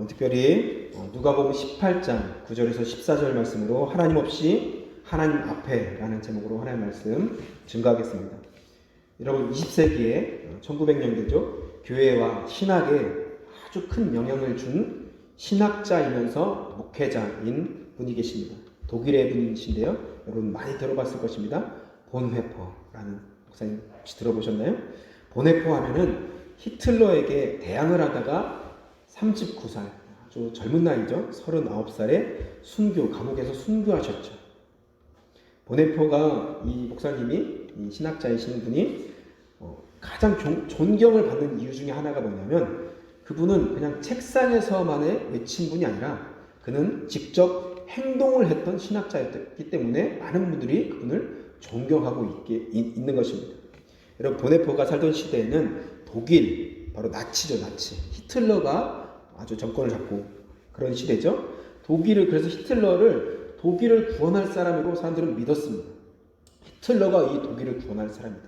특별히 누가복음 18장 9절에서 14절 말씀으로 하나님 없이 하나님 앞에 라는 제목으로 하나님 말씀 증거하겠습니다. 여러분 20세기에 1900년대죠. 교회와 신학에 아주 큰 영향을 준 신학자이면서 목회자인 분이 계십니다. 독일의 분이신데요. 여러분 많이 들어봤을 것입니다. 본회퍼라는 목사님 혹시 들어보셨나요? 본회퍼 하면은 히틀러에게 대항을 하다가 39살, 아주 젊은 나이죠. 39살에 감옥에서 순교하셨죠. 보네포가 이 목사님이 이 신학자이신 분이 가장 존경을 받는 이유 중에 하나가 뭐냐면 그분은 그냥 책상에서만의 외친 분이 아니라 그는 직접 행동을 했던 신학자였기 때문에 많은 분들이 그분을 존경하고 있는 것입니다. 여러분 보네포가 살던 시대에는 독일, 바로 나치죠. 나치. 히틀러가 아주 정권을 잡고 그런 시대죠. 그래서 독일을 구원할 사람이고 사람들은 믿었습니다. 히틀러가 이 독일을 구원할 사람이다.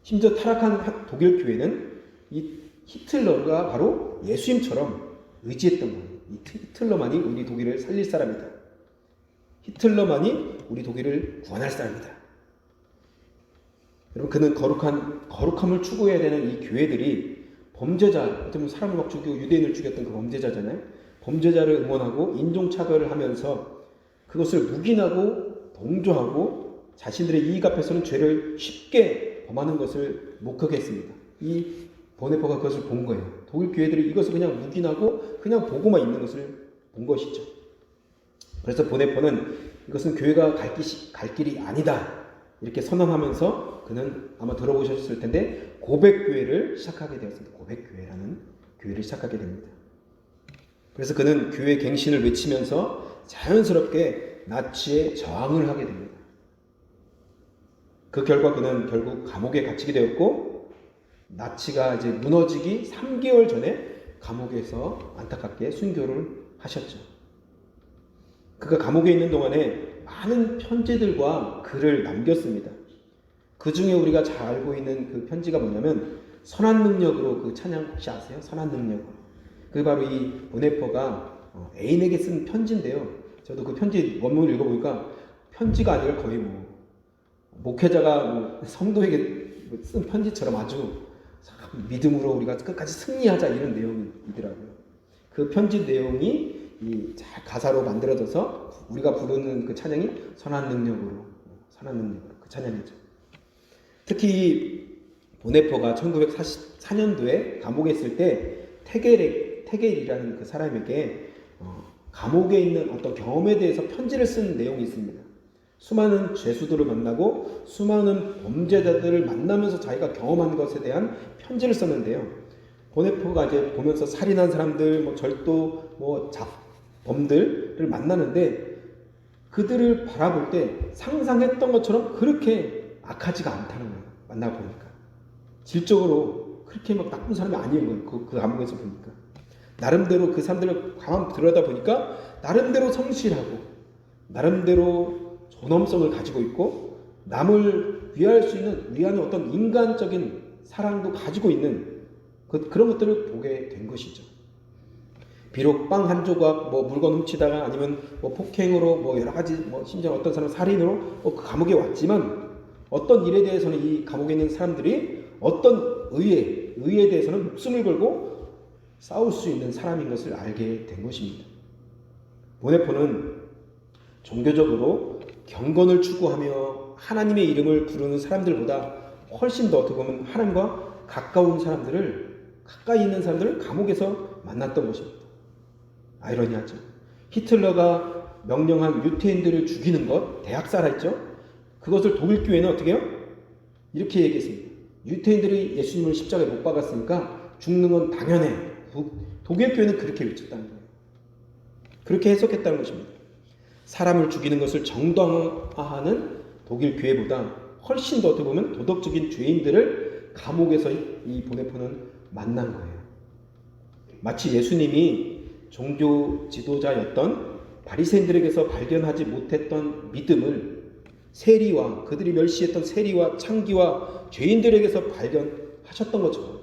심지어 타락한 독일 교회는 이 히틀러가 바로 예수님처럼 의지했던 거예요. 히틀러만이 우리 독일을 살릴 사람이다. 히틀러만이 우리 독일을 구원할 사람이다. 여러분 그는 거룩함을 추구해야 되는 이 교회들이 범죄자, 어쩌면 사람을 막 죽이고 유대인을 죽였던 그 범죄자잖아요. 범죄자를 응원하고 인종차별을 하면서 그것을 묵인하고 동조하고 자신들의 이익 앞에서는 죄를 쉽게 범하는 것을 목격했습니다. 이 보네포가 그것을 본 거예요. 독일 교회들이 이것을 그냥 묵인하고 그냥 보고만 있는 것을 본 것이죠. 그래서 보네포는 이것은 교회가 갈 길이 아니다. 이렇게 선언하면서 그는 아마 들어보셨을 텐데 고백교회를 시작하게 되었습니다. 고백교회라는 교회를 시작하게 됩니다. 그래서 그는 교회 갱신을 외치면서 자연스럽게 나치에 저항을 하게 됩니다. 그 결과 그는 결국 감옥에 갇히게 되었고 나치가 이제 무너지기 3개월 전에 감옥에서 안타깝게 순교를 하셨죠. 그가 감옥에 있는 동안에 많은 편지들과 글을 남겼습니다. 그 중에 우리가 잘 알고 있는 그 편지가 뭐냐면 선한 능력으로 그 찬양 혹시 아세요? 선한 능력으로. 그게 바로 이 보네포가 애인에게 쓴 편지인데요. 저도 그 편지 원문을 읽어보니까 편지가 아니라 거의 목회자가 성도에게 쓴 편지처럼 아주 믿음으로 우리가 끝까지 승리하자 이런 내용이더라고요. 그 편지 내용이 잘 가사로 만들어져서 우리가 부르는 그 찬양이 선한 능력으로 그 찬양이죠. 특히 보네포가 1944년도에 감옥에 있을 때 테겔이라는 그 사람에게 감옥에 있는 어떤 경험에 대해서 편지를 쓴 내용이 있습니다. 수많은 죄수들을 만나고 수많은 범죄자들을 만나면서 자기가 경험한 것에 대한 편지를 썼는데요. 보네포가 이제 보면서 살인한 사람들, 절도, 범들을 만나는데 그들을 바라볼 때 상상했던 것처럼 그렇게 악하지가 않다는 거예요. 만나보니까. 질적으로 그렇게 나쁜 사람이 아닌 거예요. 그 감옥에서 보니까. 나름대로 그 사람들을 가만 들여다보니까 나름대로 성실하고 나름대로 존엄성을 가지고 있고 남을 위하는 어떤 인간적인 사랑도 가지고 있는 그런 것들을 보게 된 것이죠. 비록 빵 한 조각, 물건 훔치다가 아니면 폭행으로 여러 가지 심지어 어떤 사람 살인으로 그 감옥에 왔지만 어떤 일에 대해서는 이 감옥에 있는 사람들이 어떤 의에 대해서는 목숨을 걸고 싸울 수 있는 사람인 것을 알게 된 것입니다. 보네포는 종교적으로 경건을 추구하며 하나님의 이름을 부르는 사람들보다 훨씬 더 어떻게 보면 하나님과 가까이 있는 사람들을 감옥에서 만났던 것입니다. 아이러니하죠. 히틀러가 명령한 유태인들을 죽이는 것, 대학살했죠. 그것을 독일 교회는 어떻게 해요? 이렇게 얘기했습니다. 유태인들이 예수님을 십자가에 못 박았으니까 죽는 건 당연해. 독일 교회는 그렇게 외쳤다는 거예요. 그렇게 해석했다는 것입니다. 사람을 죽이는 것을 정당화하는 독일 교회보다 훨씬 더 어떻게 보면 도덕적인 죄인들을 감옥에서 이 보네포는 만난 거예요. 마치 예수님이 종교 지도자였던 바리새인들에게서 발견하지 못했던 믿음을 그들이 멸시했던 세리와 창기와 죄인들에게서 발견하셨던 것처럼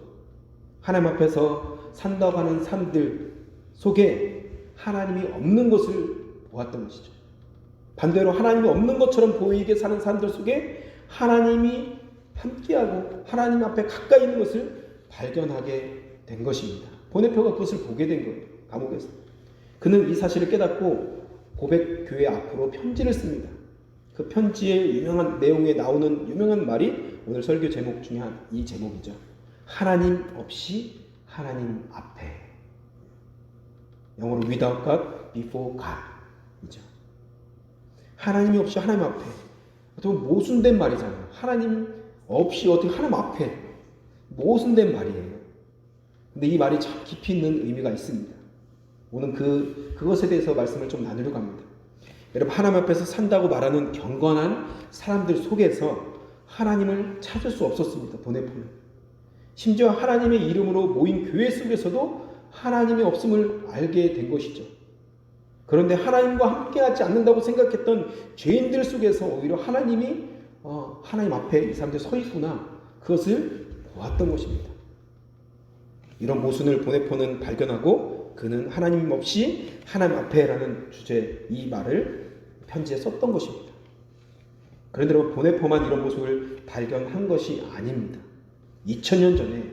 하나님 앞에서 산다고 하는 사람들 속에 하나님이 없는 것을 보았던 것이죠. 반대로 하나님이 없는 것처럼 보이게 사는 사람들 속에 하나님이 함께하고 하나님 앞에 가까이 있는 것을 발견하게 된 것입니다. 보네표가 그것을 보게 된 거예요. 감옥에서. 그는 이 사실을 깨닫고 고백교회 앞으로 편지를 씁니다. 그 편지의 유명한 내용에 나오는 유명한 말이 오늘 설교 제목 중에 이 제목이죠. 하나님 없이 하나님 앞에. 영어로 without God, before God 이죠. 하나님이 없이 하나님 앞에. 어떻게 모순된 말이잖아요. 하나님 없이 어떻게 하나님 앞에. 모순된 말이에요. 근데 이 말이 참 깊이 있는 의미가 있습니다. 오늘 그것에 대해서 말씀을 좀 나누려고 합니다. 여러분, 하나님 앞에서 산다고 말하는 경건한 사람들 속에서 하나님을 찾을 수 없었습니다. 보네포는. 심지어 하나님의 이름으로 모인 교회 속에서도 하나님이 없음을 알게 된 것이죠. 그런데 하나님과 함께하지 않는다고 생각했던 죄인들 속에서 오히려 하나님이 하나님 앞에 이 사람들이 서 있구나, 그것을 보았던 것입니다. 이런 모순을 보네포는 발견하고 그는 하나님 없이 하나님 앞에라는 주제, 이 말을 편지에 썼던 것입니다. 그런데 보네포만 이런 모습을 발견한 것이 아닙니다. 2000년 전에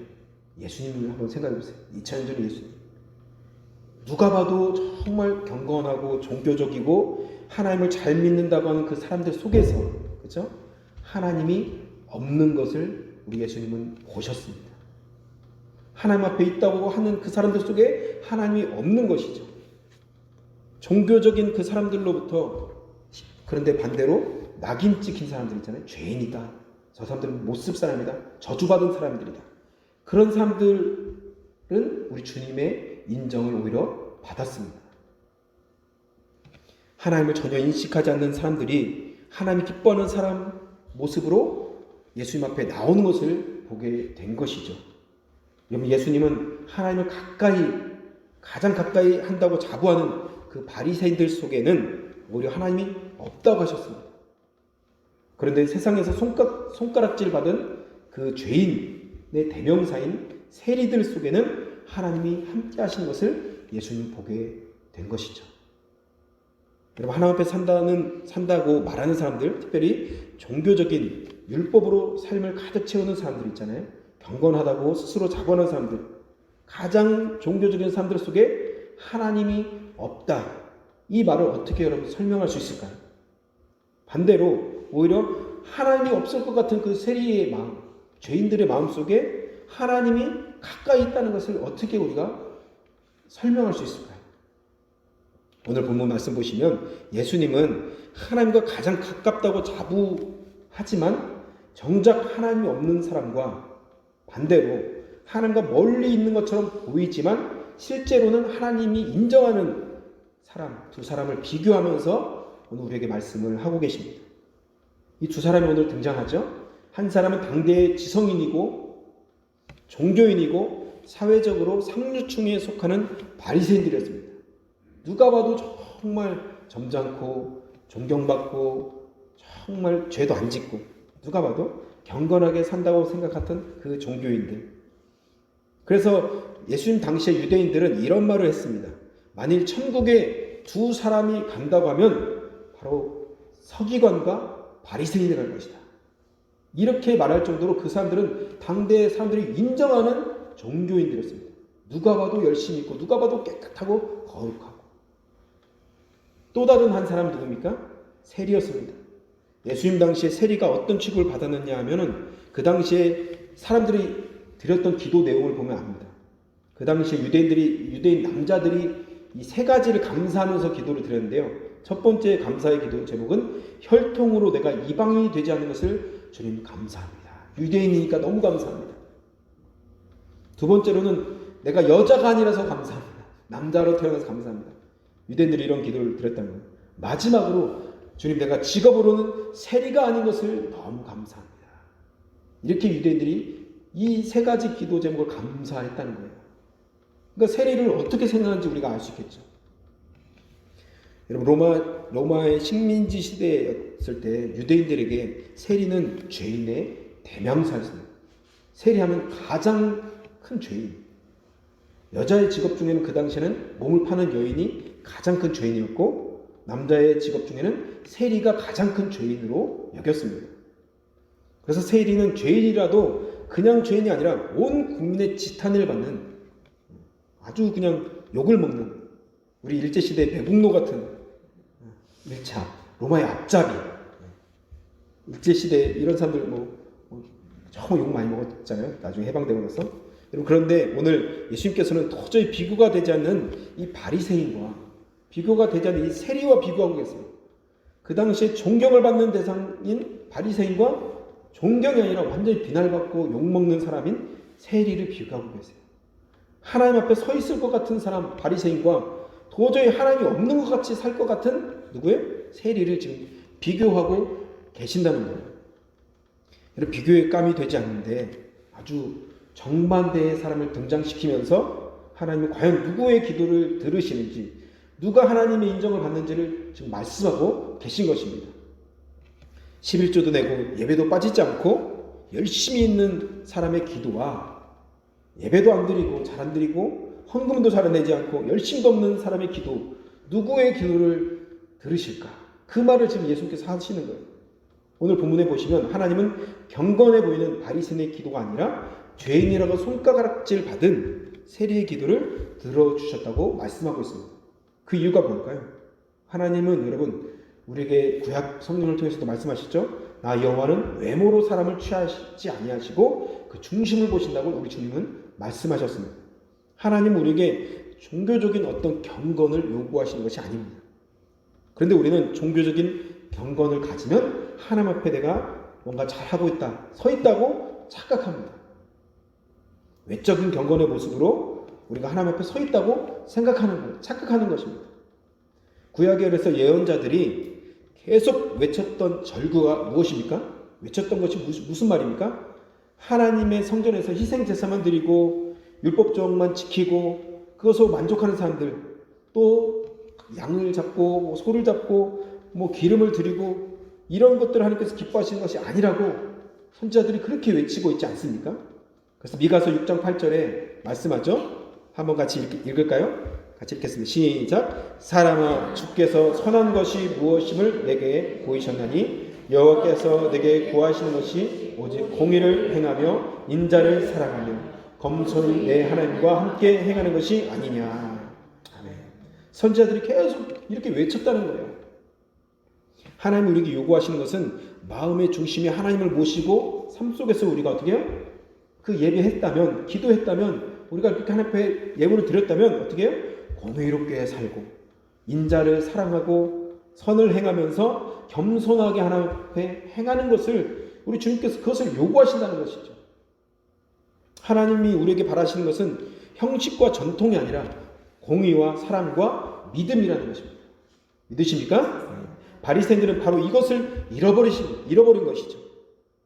예수님을 한번 생각해 보세요. 2000년 전에 예수님. 누가 봐도 정말 경건하고 종교적이고 하나님을 잘 믿는다고 하는 그 사람들 속에서, 그렇죠? 하나님이 없는 것을 우리 예수님은 보셨습니다. 하나님 앞에 있다고 하는 그 사람들 속에 하나님이 없는 것이죠. 종교적인 그 사람들로부터, 그런데 반대로 낙인 찍힌 사람들 있잖아요. 죄인이다. 저 사람들은 못쓸 사람이다. 저주받은 사람들이다. 그런 사람들은 우리 주님의 인정을 오히려 받았습니다. 하나님을 전혀 인식하지 않는 사람들이 하나님이 기뻐하는 사람 모습으로 예수님 앞에 나오는 것을 보게 된 것이죠. 여러분, 예수님은 하나님을 가장 가까이 한다고 자부하는 그 바리새인들 속에는 오히려 하나님이 없다고 하셨습니다. 그런데 세상에서 손가락질 받은 그 죄인의 대명사인 세리들 속에는 하나님이 함께 하신 것을 예수님 보게 된 것이죠. 여러분, 하나님 앞에 산다고 말하는 사람들, 특별히 종교적인 율법으로 삶을 가득 채우는 사람들 있잖아요. 경건하다고 스스로 자부하는 사람들, 가장 종교적인 사람들 속에 하나님이 없다, 이 말을 어떻게 여러분 설명할 수 있을까요? 반대로 오히려 하나님이 없을 것 같은 그 세리의 마음, 죄인들의 마음 속에 하나님이 가까이 있다는 것을 어떻게 우리가 설명할 수 있을까요? 오늘 본문 말씀 보시면 예수님은 하나님과 가장 가깝다고 자부하지만 정작 하나님이 없는 사람과 반대로 하나님과 멀리 있는 것처럼 보이지만 실제로는 하나님이 인정하는 사람, 두 사람을 비교하면서 오늘 우리에게 말씀을 하고 계십니다. 이 두 사람이 오늘 등장하죠. 한 사람은 당대의 지성인이고 종교인이고 사회적으로 상류층에 속하는 바리새인들이었습니다. 누가 봐도 정말 점잖고 존경받고 정말 죄도 안 짓고 누가 봐도 경건하게 산다고 생각했던 그 종교인들. 그래서 예수님 당시의 유대인들은 이런 말을 했습니다. 만일 천국에 두 사람이 간다고 하면 바로 서기관과 바리새인이 갈 것이다. 이렇게 말할 정도로 그 사람들은 당대 사람들이 인정하는 종교인들이었습니다. 누가 봐도 열심히 있고 누가 봐도 깨끗하고 거룩하고. 또 다른 한 사람은 누굽니까? 세리였습니다. 예수님 당시에 세리가 어떤 취급을 받았느냐 하면은 그 당시에 사람들이 드렸던 기도 내용을 보면 압니다. 그 당시에 유대인 남자들이 이 세 가지를 감사하면서 기도를 드렸는데요. 첫 번째 감사의 기도 제목은 혈통으로 내가 이방인이 되지 않는 것을 주님 감사합니다. 유대인이니까 너무 감사합니다. 두 번째로는 내가 여자가 아니라서 감사합니다. 남자로 태어나서 감사합니다. 유대인들이 이런 기도를 드렸다는 거예요. 마지막으로 주님, 내가 직업으로는 세리가 아닌 것을 너무 감사합니다. 이렇게 유대인들이 이 세 가지 기도 제목을 감사했다는 거예요. 그러니까 세리를 어떻게 생각하는지 우리가 알 수 있겠죠. 여러분, 로마의 식민지 시대였을 때 유대인들에게 세리는 죄인의 대명사였습니다. 세리하면 가장 큰 죄인. 여자의 직업 중에는 그 당시에는 몸을 파는 여인이 가장 큰 죄인이었고 남자의 직업 중에는 세리가 가장 큰 죄인으로 여겼습니다. 그래서 세리는 죄인이라도 그냥 죄인이 아니라 온 국민의 지탄을 받는 아주 그냥 욕을 먹는 우리 일제시대 매국노 같은 1차 로마의 앞잡이 일제시대 이런 사람들 정말 욕 많이 먹었잖아요. 나중에 해방되고 나서. 여러분 그런데 오늘 예수님께서는 도저히 비교가 되지 않는 이 바리새인과 비교가 되지 않는 이 세리와 비교하고 계세요. 그 당시에 존경을 받는 대상인 바리새인과 존경이 아니라 완전히 비난받고 욕먹는 사람인 세리를 비교하고 계세요. 하나님 앞에 서 있을 것 같은 사람 바리새인과 도저히 하나님이 없는 것 같이 살 것 같은 누구예요? 세리를 지금 비교하고 계신다는 거예요. 여러분 비교의 감이 되지 않는데 아주 정반대의 사람을 등장시키면서 하나님은 과연 누구의 기도를 들으시는지 누가 하나님의 인정을 받는지를 지금 말씀하고 계신 것입니다. 11조도 내고 예배도 빠지지 않고 열심히 있는 사람의 기도와 예배도 안 드리고 잘 안 드리고 헌금도 잘 내지 않고 열심도 없는 사람의 기도 누구의 기도를 들으실까? 그 말을 지금 예수님께서 하시는 거예요. 오늘 본문에 보시면 하나님은 경건해 보이는 바리새인의 기도가 아니라 죄인이라고 손가락질 받은 세리의 기도를 들어주셨다고 말씀하고 있습니다. 그 이유가 뭘까요? 하나님은 여러분 우리에게 구약 성경을 통해서도 말씀하시죠. 나 여호와는 외모로 사람을 취하지 아니하시고 그 중심을 보신다고 우리 주님은 말씀하셨습니다. 하나님은 우리에게 종교적인 어떤 경건을 요구하시는 것이 아닙니다. 그런데 우리는 종교적인 경건을 가지면 하나님 앞에 내가 뭔가 잘하고 있다, 서 있다고 착각합니다. 외적인 경건의 모습으로 우리가 하나님 앞에 서 있다고 생각하는 거예요. 착각하는 것입니다. 구약에 그래서 예언자들이 계속 외쳤던 절규가 무엇입니까? 외쳤던 것이 무슨 말입니까? 하나님의 성전에서 희생 제사만 드리고 율법조항만 지키고 그것으로 만족하는 사람들, 또 양을 잡고 소를 잡고 기름을 드리고 이런 것들을 하나님께서 기뻐하시는 것이 아니라고 선지자들이 그렇게 외치고 있지 않습니까? 그래서 미가서 6장 8절에 말씀하죠. 한번 같이 읽을까요? 같이 읽겠습니다. 시작. 사람아 주께서 선한 것이 무엇임을 내게 보이셨나니 여호와께서 내게 구하시는 것이 오직 공의를 행하며 인자를 사랑하며 검소히 내 하나님과 함께 행하는 것이 아니냐. 아멘. 선지자들이 계속 이렇게 외쳤다는 거예요. 하나님이 우리에게 요구하시는 것은 마음의 중심에 하나님을 모시고 삶 속에서 우리가 어떻게 해요? 그 예배했다면, 기도했다면, 우리가 이렇게 하나님 앞에 예물을 드렸다면 어떻게 해요? 공의롭게 살고 인자를 사랑하고 선을 행하면서 겸손하게 하나님 앞에 행하는 것을 우리 주님께서 그것을 요구하신다는 것이죠. 하나님이 우리에게 바라시는 것은 형식과 전통이 아니라 공의와 사랑과 믿음이라는 것입니다. 믿으십니까? 바리새인들은 바로 이것을 잃어버린 것이죠.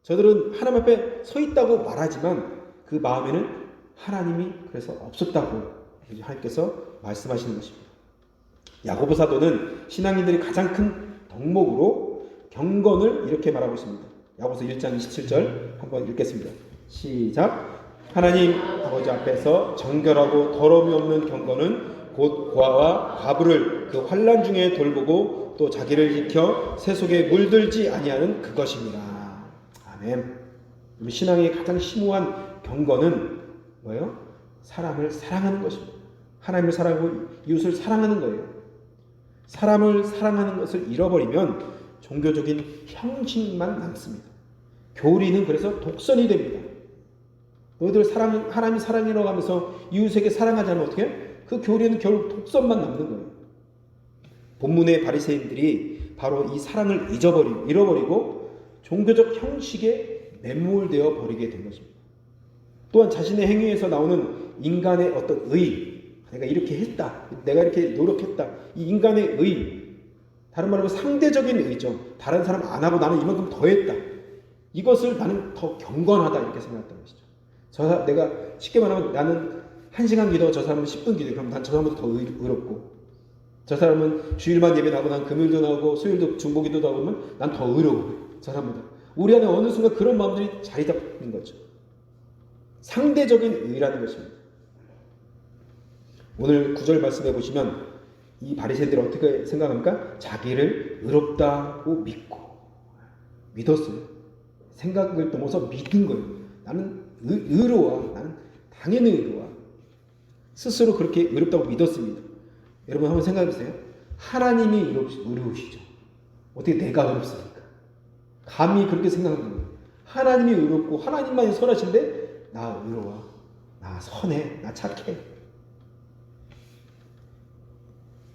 저들은 하나님 앞에 서 있다고 말하지만 그 마음에는 하나님이 그래서 없었다고 하나님께서 말씀하시는 것입니다. 야고보 사도는 신앙인들이 가장 큰 덕목으로 경건을 이렇게 말하고 있습니다. 야고보서 1장 27절 한번 읽겠습니다. 시작. 하나님 아버지 앞에서 정결하고 더러움이 없는 경건은 곧 고아와 과부를 그 환난 중에 돌보고 또 자기를 지켜 새 속에 물들지 아니하는 그것입니다. 아멘. 우리 신앙의 가장 심오한 경건은 뭐예요? 사람을 사랑하는 것입니다. 하나님을 사랑하고 이웃을 사랑하는 거예요. 사람을 사랑하는 것을 잃어버리면 종교적인 형식만 남습니다. 교리는 그래서 독선이 됩니다. 너희들 하나님 사랑이라고 하면서 이웃에게 사랑하지 않으면 어떻게 해요? 그 교리는 결국 독선만 남는 거예요. 본문의 바리새인들이 바로 이 사랑을 잃어버리고 종교적 형식에 매몰되어 버리게 된 것입니다. 또한 자신의 행위에서 나오는 인간의 어떤 의, 내가 이렇게 했다, 내가 이렇게 노력했다, 이 인간의 의, 다른 말로 상대적인 의죠. 다른 사람 안 하고 나는 이만큼 더 했다. 이것을 나는 더 경건하다 이렇게 생각했던 것이죠. 내가 쉽게 말하면 나는 1시간 기도, 저 사람은 10분 기도, 그럼 난 저 사람보다 더 의롭고, 저 사람은 주일만 예배 나오고 난 금요일도 나오고 수요일도 중보기도도 하고 그러면 난 더 의롭고, 저 사람보다. 우리 안에 어느 순간 그런 마음들이 자리 잡는 거죠. 상대적인 의라는 것입니다. 오늘 9절 말씀해 보시면 이 바리새인들이 어떻게 생각합니까? 자기를 의롭다고 믿었어요. 생각을 넘어서 믿은 거예요. 나는 의로워. 나는 당연히 의로워. 스스로 그렇게 의롭다고 믿었습니다. 여러분 한번 생각해 보세요. 하나님이 의로우시죠. 어떻게 내가 의롭습니까? 감히 그렇게 생각하는 거예요. 하나님이 의롭고 하나님만이 선하신데 나 의로워. 나 선해. 나 착해.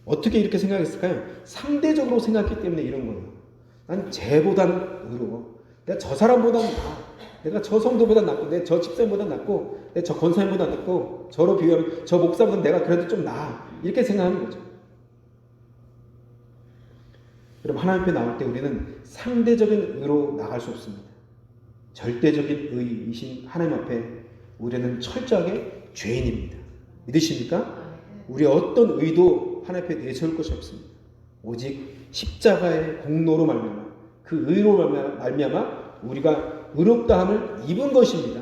어떻게 이렇게 생각했을까요? 상대적으로 생각했기 때문에 이런 거예요. 난 쟤보다는 의로워. 내가 저 사람보다는 나아. 내가 저 성도보다 낫고, 내가 저 집사님보다 낫고, 내가 저 권사님보다 낫고, 저로 비교하면 저 목사보다 내가 그래도 좀 나아. 이렇게 생각하는 거죠. 여러분 하나님 앞에 나올 때 우리는 상대적인 의로 나갈 수 없습니다. 절대적인 의이신 하나님 앞에 우리는 철저하게 죄인입니다. 믿으십니까? 우리의 어떤 의도 하나님 앞에 내세울 것이 없습니다. 오직 십자가의 공로로 말미암아 그 의로 말미암아 우리가 의롭다함을 입은 것입니다.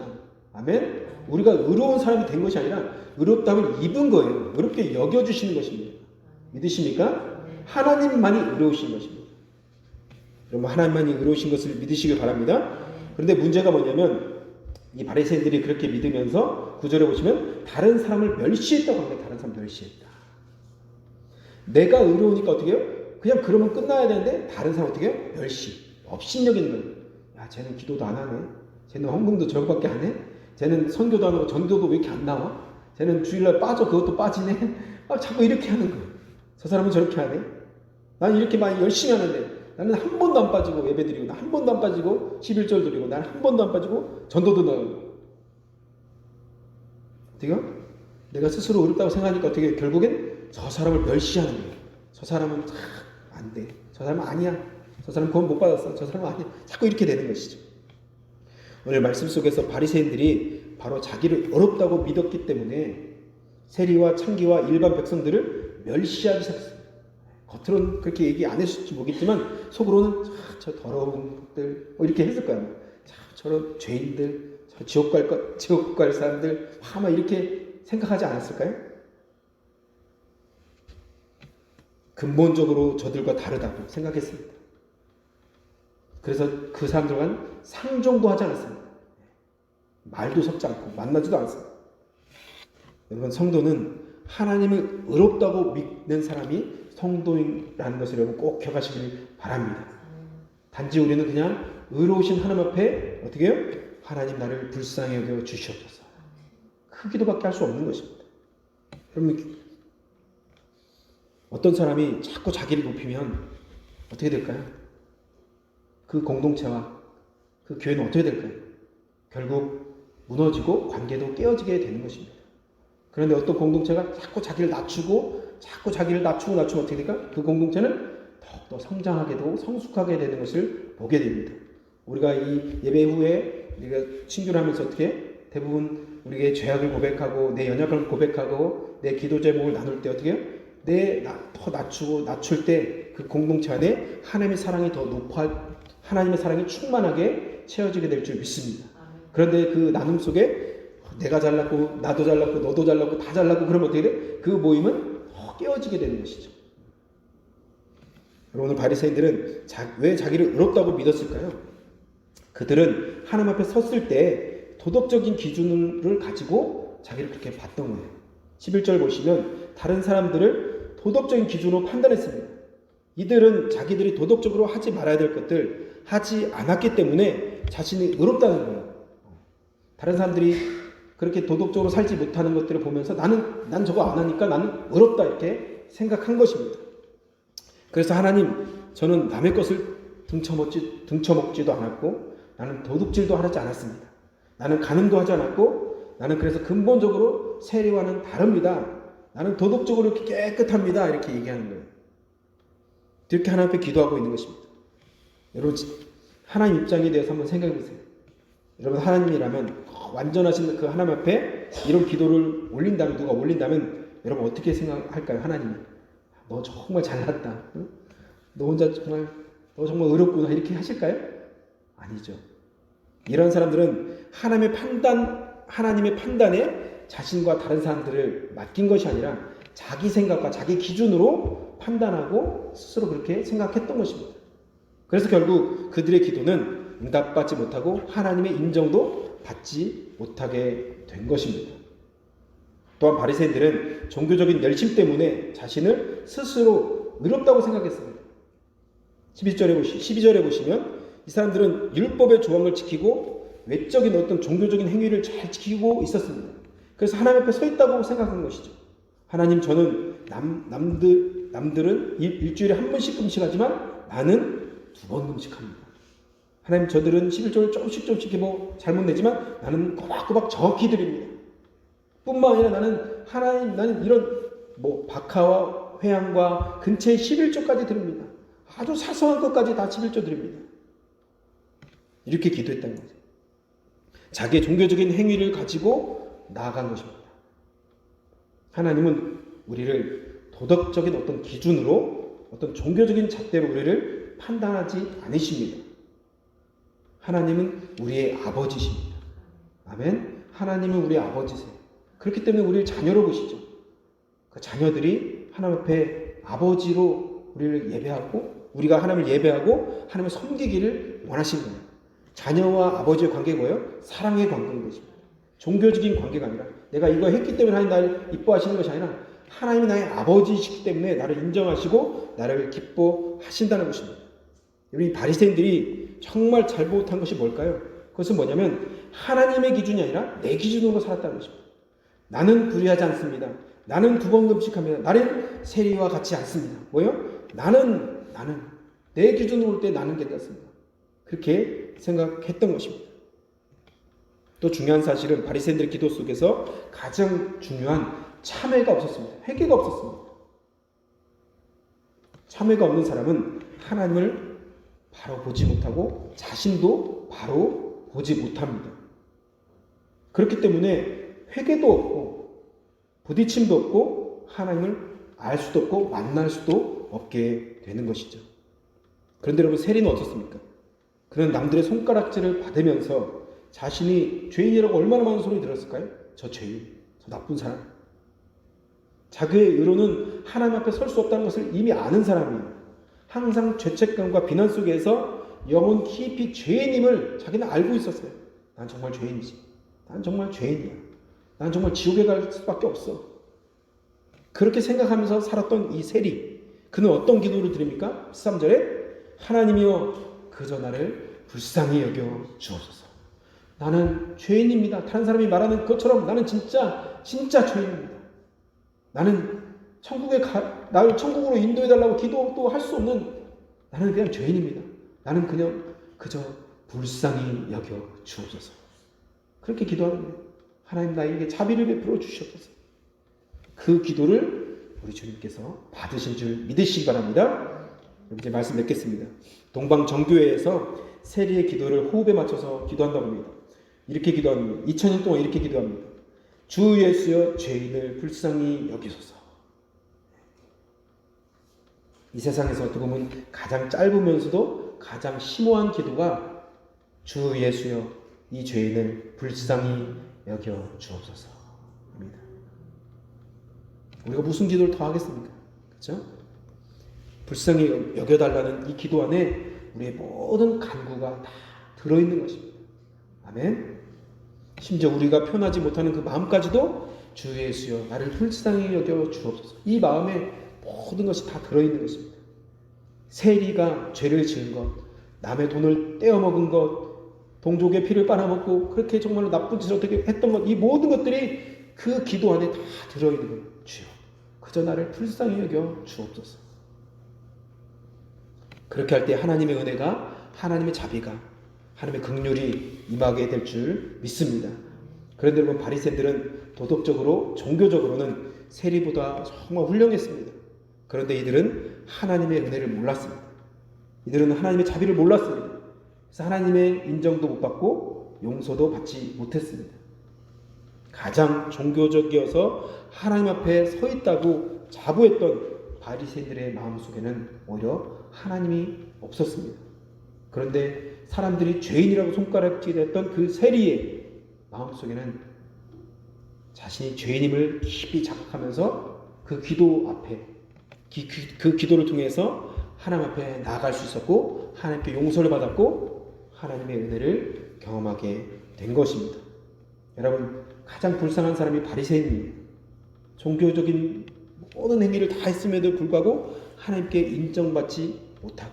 아멘. 우리가 의로운 사람이 된 것이 아니라 의롭다함을 입은 거예요. 의롭게 여겨주시는 것입니다. 믿으십니까? 하나님만이 의로우신 것입니다. 여러분 하나님만이 의로우신 것을 믿으시길 바랍니다. 그런데 문제가 뭐냐면 이 바리새인들이 그렇게 믿으면서 9절에 보시면 다른 사람을 멸시했다고 합니다. 다른 사람 멸시했다. 내가 의로우니까 어떻게 해요? 그냥 그러면 끝나야 되는데 다른 사람 어떻게 해요? 멸시. 업신여기는 거예요. 야 쟤는 기도도 안 하네. 쟤는 헌금도 저거밖에 안 해. 쟤는 선교도 안 하고 전도도 왜 이렇게 안 나와? 쟤는 주일날 빠져 그것도 빠지네. 자꾸 이렇게 하는 거예요. 저 사람은 저렇게 하네. 나는 이렇게 많이 열심히 하는데 나는 한 번도 안 빠지고 예배 드리고 한 번도 안 빠지고 11절 드리고 나는 한 번도 안 빠지고 전도도 나가고 어때요? 내가 스스로 어렵다고 생각하니까 어떻게 결국엔 저 사람을 멸시하는 거예요. 저 사람은 안 돼. 저 사람은 아니야. 저 사람은 구원 못 받았어. 저 사람은 아니야. 자꾸 이렇게 되는 것이죠. 오늘 말씀 속에서 바리새인들이 바로 자기를 어렵다고 믿었기 때문에 세리와 창기와 일반 백성들을 멸시하기 시작했어요. 겉으로는 그렇게 얘기 안 했을지 모르겠지만 속으로는 저 더러운 것들 이렇게 했을 거야. 저런 죄인들, 저 지옥 갈 사람들 아마 이렇게 생각하지 않았을까요? 근본적으로 저들과 다르다고 생각했습니다. 그래서 그 사람들과는 상종도 하지 않았습니다. 말도 섞지 않고 만나지도 않았습니다. 여러분 성도는 하나님을 의롭다고 믿는 사람이 성도라는 것을 여러분 꼭 기억하시길 바랍니다. 단지 우리는 그냥 의로우신 하나님 앞에 어떻게 해요? 하나님 나를 불쌍히 여겨 주시옵소서. 그 기도밖에 할 수 없는 것입니다. 여러분 어떤 사람이 자꾸 자기를 높이면 어떻게 될까요? 그 공동체와 그 교회는 어떻게 될까요? 결국 무너지고 관계도 깨어지게 되는 것입니다. 그런데 어떤 공동체가 자꾸 자기를 낮추고 어떻게 될까? 그 공동체는 더욱더 성장하게도 성숙하게 되는 것을 보게 됩니다. 우리가 이 예배 후에 우리가 친교를 하면서 어떻게 대부분 우리의 죄악을 고백하고 내 연약함을 고백하고 내 기도 제목을 나눌 때 어떻게 해요? 더 낮출 때 그 공동체 안에 하나님의 사랑이 더 하나님의 사랑이 충만하게 채워지게 될 줄 믿습니다. 그런데 그 나눔 속에 내가 잘났고 나도 잘났고 너도 잘났고 다 잘났고 그러면 어떻게 돼? 그 모임은 더 깨어지게 되는 것이죠. 오늘 바리새인들은 왜 자기를 의롭다고 믿었을까요? 그들은 하나님 앞에 섰을 때 도덕적인 기준을 가지고 자기를 그렇게 봤던 거예요. 11절 보시면 다른 사람들을 도덕적인 기준으로 판단했습니다. 이들은 자기들이 도덕적으로 하지 말아야 될 것들 하지 않았기 때문에 자신이 의롭다는 거예요. 다른 사람들이 그렇게 도덕적으로 살지 못하는 것들을 보면서 난 저거 안 하니까 나는 의롭다 이렇게 생각한 것입니다. 그래서 하나님 저는 남의 것을 등쳐먹지도 않았고 나는 도둑질도 하지 않았습니다. 나는 간음도 하지 않았고 나는 그래서 근본적으로 세리와는 다릅니다. 나는 도덕적으로 이렇게 깨끗합니다. 이렇게 얘기하는 거예요. 이렇게 하나님 앞에 기도하고 있는 것입니다. 여러분 하나님 입장에 대해서 한번 생각해 보세요. 여러분 하나님이라면 완전하신 그 하나님 앞에 이런 기도를 누가 올린다면 여러분 어떻게 생각할까요? 하나님이 너 정말 잘났다. 응? 너 정말 의롭구나 이렇게 하실까요? 아니죠. 이런 사람들은 하나님의 판단에 자신과 다른 사람들을 맡긴 것이 아니라 자기 생각과 자기 기준으로 판단하고 스스로 그렇게 생각했던 것입니다. 그래서 결국 그들의 기도는 응답받지 못하고 하나님의 인정도 받지 못하게 된 것입니다. 또한 바리새인들은 종교적인 열심 때문에 자신을 스스로 의롭다고 생각했습니다. 12절에 보시면 이 사람들은 율법의 조항을 지키고 외적인 어떤 종교적인 행위를 잘 지키고 있었습니다. 그래서 하나님 앞에 서 있다고 생각한 것이죠. 하나님, 저는 남들은 일주일에 한 번씩 금식하지만 나는 2번 금식합니다. 하나님, 저들은 11조를 조금씩 잘못 내지만 나는 꼬박꼬박 정확히 드립니다. 뿐만 아니라 나는 이런 박하와 회향과 근처의 11조까지 드립니다. 아주 사소한 것까지 다 11조 드립니다. 이렇게 기도했다는 거죠. 자기의 종교적인 행위를 가지고 나아간 것입니다. 하나님은 우리를 도덕적인 어떤 기준으로 어떤 종교적인 잣대로 우리를 판단하지 않으십니다. 하나님은 우리의 아버지십니다. 아멘. 하나님은 우리의 아버지세요. 그렇기 때문에 우리를 자녀로 보시죠. 그 자녀들이 하나님 앞에 아버지로 우리를 예배하고 우리가 하나님을 예배하고 하나님을 섬기기를 원하신 거예요. 자녀와 아버지의 관계가 뭐예요? 사랑의 관계인 것입니다. 종교적인 관계가 아니라 내가 이거 했기 때문에 하나님 나를 이뻐하시는 것이 아니라 하나님이 나의 아버지이시기 때문에 나를 인정하시고 나를 기뻐하신다는 것입니다. 우리 바리새인들이 정말 잘못한 것이 뭘까요? 그것은 뭐냐면 하나님의 기준이 아니라 내 기준으로 살았다는 것입니다. 나는 불의하지 않습니다. 나는 2번 금식합니다. 나는 세리와 같지 않습니다. 뭐요? 나는 내 기준으로 볼 때 나는 괜찮습니다. 그렇게 생각했던 것입니다. 또 중요한 사실은 바리새인들의 기도 속에서 가장 중요한 참회가 없었습니다. 회개가 없었습니다. 참회가 없는 사람은 하나님을 바로 보지 못하고 자신도 바로 보지 못합니다. 그렇기 때문에 회개도 없고 부딪힘도 없고 하나님을 알 수도 없고 만날 수도 없게 되는 것이죠. 그런데 여러분, 세리는 어떻습니까? 그는 남들의 손가락질을 받으면서 자신이 죄인이라고 얼마나 많은 소리 들었을까요? 저 죄인, 저 나쁜 사람. 자기의 의로는 하나님 앞에 설 수 없다는 것을 이미 아는 사람이에요. 항상 죄책감과 비난 속에서 영혼 깊이 죄인임을 자기는 알고 있었어요. 난 정말 죄인이지. 난 정말 죄인이야. 난 정말 지옥에 갈 수밖에 없어. 그렇게 생각하면서 살았던 이 세리, 그는 어떤 기도를 드립니까? 13절에 하나님이여 그저 나를 불쌍히 여겨 주옵소서. 나는 죄인입니다. 다른 사람이 말하는 것처럼 나는 진짜 죄인입니다. 나는 나를 천국으로 인도해달라고 기도도 할 수 없는 나는 그냥 죄인입니다. 나는 그냥 그저 불쌍히 여겨 주옵소서. 그렇게 기도하는 거예요. 하나님, 나에게 자비를 베풀어 주시옵소서. 그 기도를 우리 주님께서 받으신 줄 믿으시기 바랍니다. 이제 말씀 맺겠습니다. 동방 정교회에서 세리의 기도를 호흡에 맞춰서 기도한다고 합니다. 이렇게 기도합니다. 2000년 동안 이렇게 기도합니다. 주 예수여 죄인을 불쌍히 여기소서. 이 세상에서 어떻게 보면 가장 짧으면서도 가장 심오한 기도가 주 예수여 이 죄인을 불쌍히 여겨 주옵소서 합니다. 우리가 무슨 기도를 더 하겠습니까? 그렇죠? 불쌍히 여겨달라는 이 기도 안에 우리의 모든 간구가 다 들어있는 것입니다. 아멘. 심지어 우리가 표현하지 못하는 그 마음까지도 주 예수여 나를 불쌍히 여겨 주옵소서. 이 마음에 모든 것이 다 들어있는 것입니다. 세리가 죄를 지은 것, 남의 돈을 떼어먹은 것, 동족의 피를 빨아먹고 그렇게 정말로 나쁜 짓을 어떻게 했던 것, 이 모든 것들이 그 기도 안에 다 들어있는 거예요. 주여 그저 나를 불쌍히 여겨 주옵소서. 그렇게 할 때 하나님의 은혜가, 하나님의 자비가, 하나님의 긍휼이 임하게 될 줄 믿습니다. 그런데 여러분, 바리새인들은 도덕적으로, 종교적으로는 세리보다 정말 훌륭했습니다. 그런데 이들은 하나님의 은혜를 몰랐습니다. 이들은 하나님의 자비를 몰랐습니다. 그래서 하나님의 인정도 못 받고 용서도 받지 못했습니다. 가장 종교적이어서 하나님 앞에 서 있다고 자부했던 바리새인들의 마음속에는 오히려 하나님이 없었습니다. 그런데 사람들이 죄인이라고 손가락질했던 그 세리의 마음속에는 자신이 죄인임을 깊이 자각하면서 그 기도 앞에 그 기도를 통해서 하나님 앞에 나아갈 수 있었고 하나님께 용서를 받았고 하나님의 은혜를 경험하게 된 것입니다. 여러분, 가장 불쌍한 사람이 바리새인이에요. 종교적인 모든 행위를 다 했음에도 불구하고 하나님께 인정받지 못하고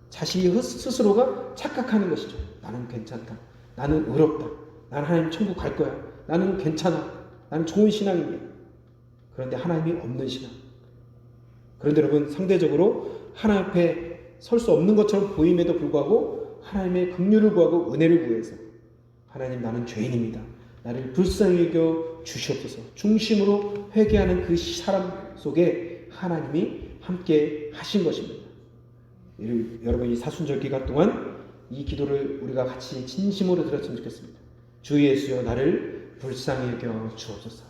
자신이 스스로가 착각하는 것이죠. 나는 괜찮다. 나는 의롭다. 나는 하나님 천국 갈 거야. 나는 괜찮아. 나는 좋은 신앙이야. 그런데 하나님이 없는 신앙. 그런데 여러분, 상대적으로 하나님 앞에 설 수 없는 것처럼 보임에도 불구하고 하나님의 긍휼을 구하고 은혜를 구해서 하나님, 나는 죄인입니다. 나를 불쌍히 여겨 주시옵소서. 중심으로 회개하는 그 사람 속에 하나님이 함께 하신 것입니다. 여러분, 이 사순절 기간 동안 이 기도를 우리가 같이 진심으로 들었으면 좋겠습니다. 주 예수여, 나를 불쌍히 여겨 주옵소서.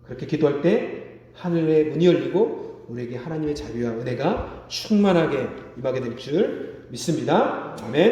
그렇게 기도할 때 하늘의 문이 열리고 우리에게 하나님의 자비와 은혜가 충만하게 임하게 될 줄 믿습니다. 아멘.